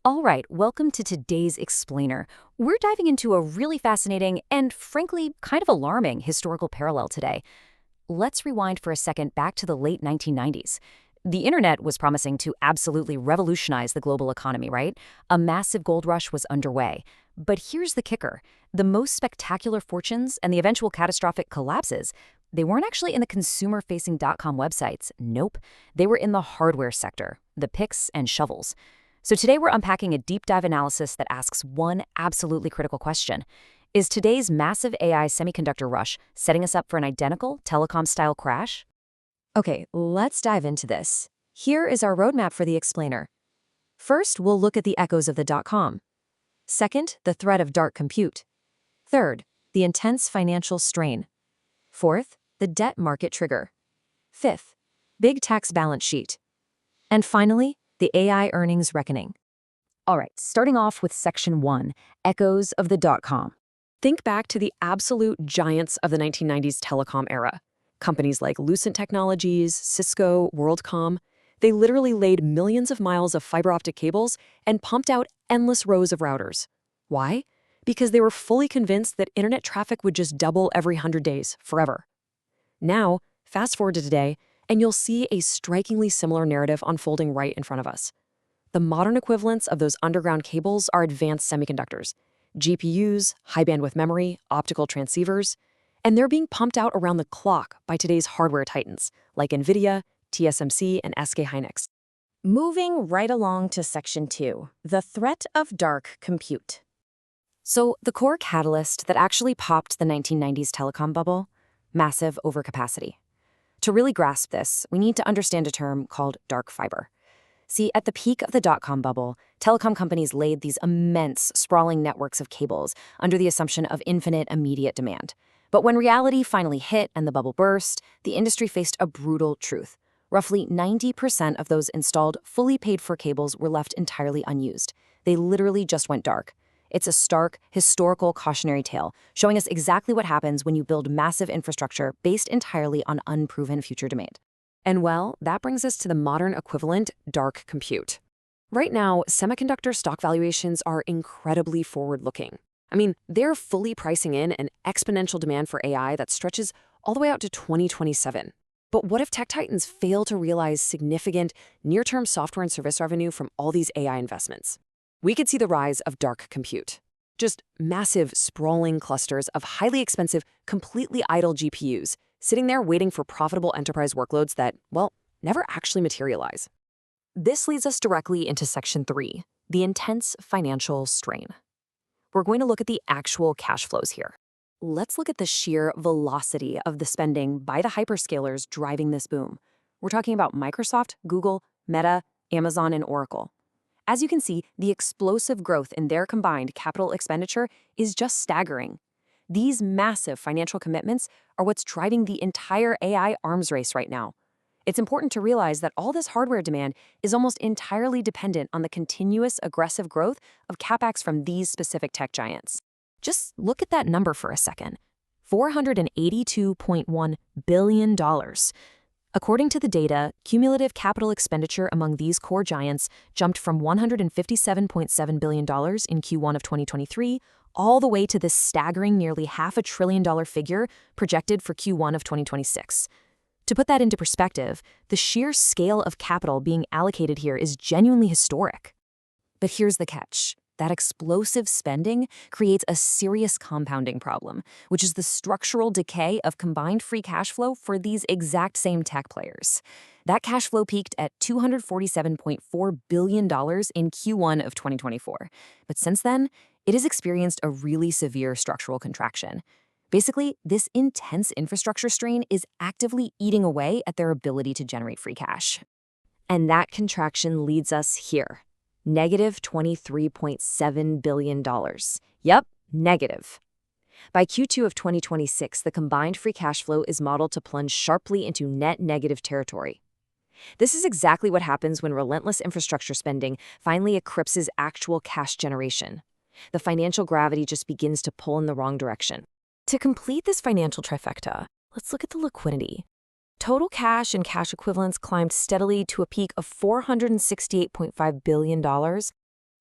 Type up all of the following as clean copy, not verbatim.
All right, welcome to today's Explainer. We're diving into a really fascinating and, frankly, kind of alarming historical parallel today. Let's rewind for a second back to the late 1990s. The internet was promising to absolutely revolutionize the global economy, right? A massive gold rush was underway. But here's the kicker. The most spectacular fortunes and the eventual catastrophic collapses, they weren't actually in the consumer-facing .com websites. Nope. They were in the hardware sector, the picks and shovels. So today we're unpacking a deep dive analysis that asks one absolutely critical question. Is today's massive AI semiconductor rush setting us up for an identical telecom-style crash? Okay, let's dive into this. Here is our roadmap for the explainer. First, we'll look at the echoes of the .com. Second, the threat of dark compute. Third, the intense financial strain. Fourth, the debt market trigger. Fifth, big tax balance sheet. And finally, the AI earnings reckoning. All right, starting off with Section 1, Echoes of the .com. Think back to the absolute giants of the 1990s telecom era. Companies like Lucent Technologies, Cisco, WorldCom, they literally laid millions of miles of fiber optic cables and pumped out endless rows of routers. Why? Because they were fully convinced that internet traffic would just double every 100 days, forever. Now, fast forward to today, and you'll see a strikingly similar narrative unfolding right in front of us. The modern equivalents of those underground cables are advanced semiconductors, GPUs, high bandwidth memory, optical transceivers, and they're being pumped out around the clock by today's hardware titans like NVIDIA, TSMC, and SK Hynix. Moving right along to Section 2, the threat of dark compute. So the core catalyst that actually popped the 1990s telecom bubble? Massive overcapacity. To really grasp this, we need to understand a term called dark fiber. See, at the peak of the .com bubble, telecom companies laid these immense, sprawling networks of cables under the assumption of infinite immediate demand. But when reality finally hit and the bubble burst, the industry faced a brutal truth. Roughly 90% of those installed, fully paid-for cables were left entirely unused. They literally just went dark. It's a stark, historical cautionary tale, showing us exactly what happens when you build massive infrastructure based entirely on unproven future demand. And well, that brings us to the modern equivalent, dark compute. Right now, semiconductor stock valuations are incredibly forward-looking. I mean, they're fully pricing in an exponential demand for AI that stretches all the way out to 2027. But what if tech titans fail to realize significant near-term software and service revenue from all these AI investments? We could see the rise of dark compute. Just massive, sprawling clusters of highly expensive, completely idle GPUs sitting there waiting for profitable enterprise workloads that, well, never actually materialize. This leads us directly into Section 3, the intense financial strain. We're going to look at the actual cash flows here. Let's look at the sheer velocity of the spending by the hyperscalers driving this boom. We're talking about Microsoft, Google, Meta, Amazon, and Oracle. As you can see, the explosive growth in their combined capital expenditure is just staggering. These massive financial commitments are what's driving the entire AI arms race right now. It's important to realize that all this hardware demand is almost entirely dependent on the continuous aggressive growth of CapEx from these specific tech giants. Just look at that number for a second. $482.1 billion. According to the data, cumulative capital expenditure among these core giants jumped from $157.7 billion in Q1 of 2023 all the way to this staggering nearly $500 billion figure projected for Q1 of 2026. To put that into perspective, the sheer scale of capital being allocated here is genuinely historic. But here's the catch. That explosive spending creates a serious compounding problem, which is the structural decay of combined free cash flow for these exact same tech players. That cash flow peaked at $247.4 billion in Q1 of 2024. But since then, it has experienced a really severe structural contraction. Basically, this intense infrastructure strain is actively eating away at their ability to generate free cash. And that contraction leads us here. Negative $23.7 billion. Yep, negative. By Q2 of 2026, the combined free cash flow is modeled to plunge sharply into net negative territory. This is exactly what happens when relentless infrastructure spending finally eclipses actual cash generation. The financial gravity just begins to pull in the wrong direction. To complete this financial trifecta, let's look at the liquidity. Total cash and cash equivalents climbed steadily to a peak of $468.5 billion.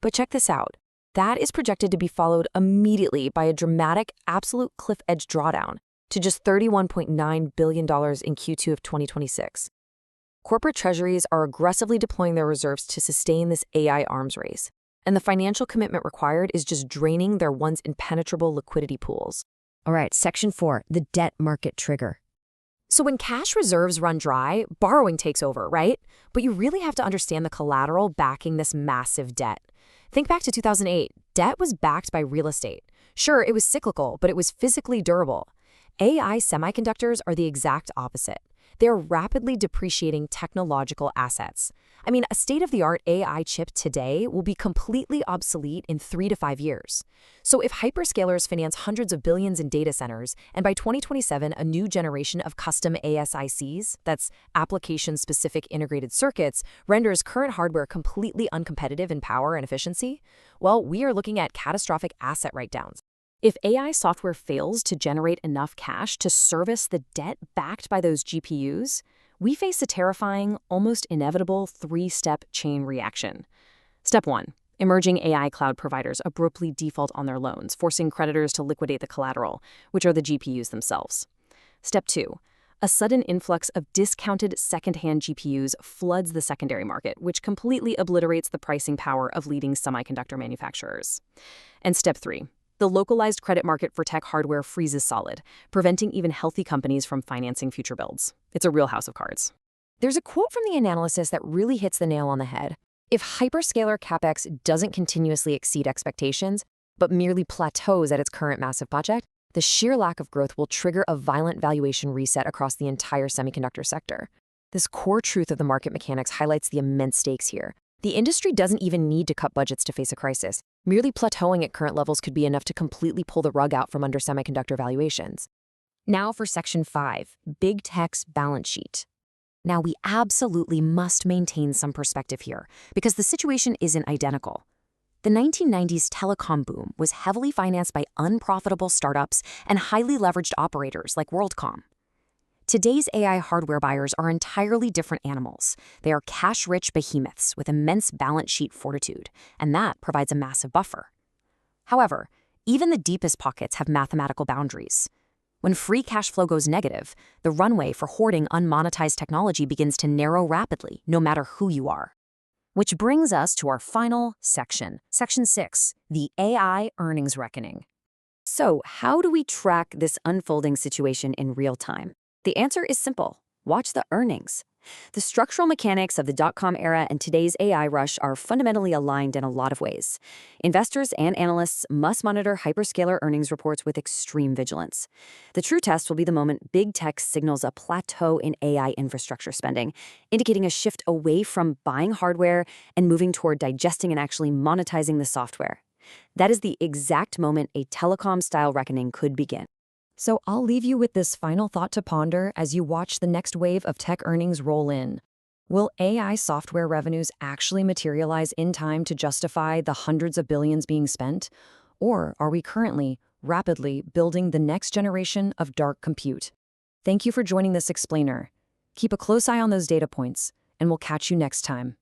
But check this out. That is projected to be followed immediately by a dramatic, absolute cliff edge drawdown to just $31.9 billion in Q2 of 2026. Corporate treasuries are aggressively deploying their reserves to sustain this AI arms race, and the financial commitment required is just draining their once impenetrable liquidity pools. All right, Section 4, the debt market trigger. So when cash reserves run dry, borrowing takes over, right? But you really have to understand the collateral backing this massive debt. Think back to 2008. Debt was backed by real estate. Sure, it was cyclical, but it was physically durable. AI semiconductors are the exact opposite. They're rapidly depreciating technological assets. I mean, a state-of-the-art AI chip today will be completely obsolete in 3 to 5 years. So if hyperscalers finance hundreds of billions in data centers, and by 2027 a new generation of custom ASICs, that's application-specific integrated circuits, renders current hardware completely uncompetitive in power and efficiency, well, we are looking at catastrophic asset write-downs. If AI software fails to generate enough cash to service the debt backed by those GPUs, we face a terrifying, almost inevitable 3-step chain reaction. Step 1. Emerging AI cloud providers abruptly default on their loans, forcing creditors to liquidate the collateral, which are the GPUs themselves. Step 2. A sudden influx of discounted secondhand GPUs floods the secondary market, which completely obliterates the pricing power of leading semiconductor manufacturers. And Step 3. The localized credit market for tech hardware freezes solid, preventing even healthy companies from financing future builds. It's a real house of cards. There's a quote from the analysis that really hits the nail on the head. If hyperscaler CapEx doesn't continuously exceed expectations, but merely plateaus at its current massive budget, the sheer lack of growth will trigger a violent valuation reset across the entire semiconductor sector. This core truth of the market mechanics highlights the immense stakes here. The industry doesn't even need to cut budgets to face a crisis. Merely plateauing at current levels could be enough to completely pull the rug out from under semiconductor valuations. Now for Section 5, Big Tech's balance sheet. Now we absolutely must maintain some perspective here, because the situation isn't identical. The 1990s telecom boom was heavily financed by unprofitable startups and highly leveraged operators like WorldCom. Today's AI hardware buyers are entirely different animals. They are cash-rich behemoths with immense balance sheet fortitude, and that provides a massive buffer. However, even the deepest pockets have mathematical boundaries. When free cash flow goes negative, the runway for hoarding unmonetized technology begins to narrow rapidly, no matter who you are. Which brings us to our final section, Section 6, the AI earnings reckoning. So, how do we track this unfolding situation in real time? The answer is simple. Watch the earnings. The structural mechanics of the dot-com era and today's AI rush are fundamentally aligned in a lot of ways. Investors and analysts must monitor hyperscaler earnings reports with extreme vigilance. The true test will be the moment big tech signals a plateau in AI infrastructure spending, indicating a shift away from buying hardware and moving toward digesting and actually monetizing the software. That is the exact moment a telecom-style reckoning could begin. So I'll leave you with this final thought to ponder as you watch the next wave of tech earnings roll in. Will AI software revenues actually materialize in time to justify the hundreds of billions being spent? Or are we currently, rapidly building the next generation of dark compute? Thank you for joining this explainer. Keep a close eye on those data points, and we'll catch you next time.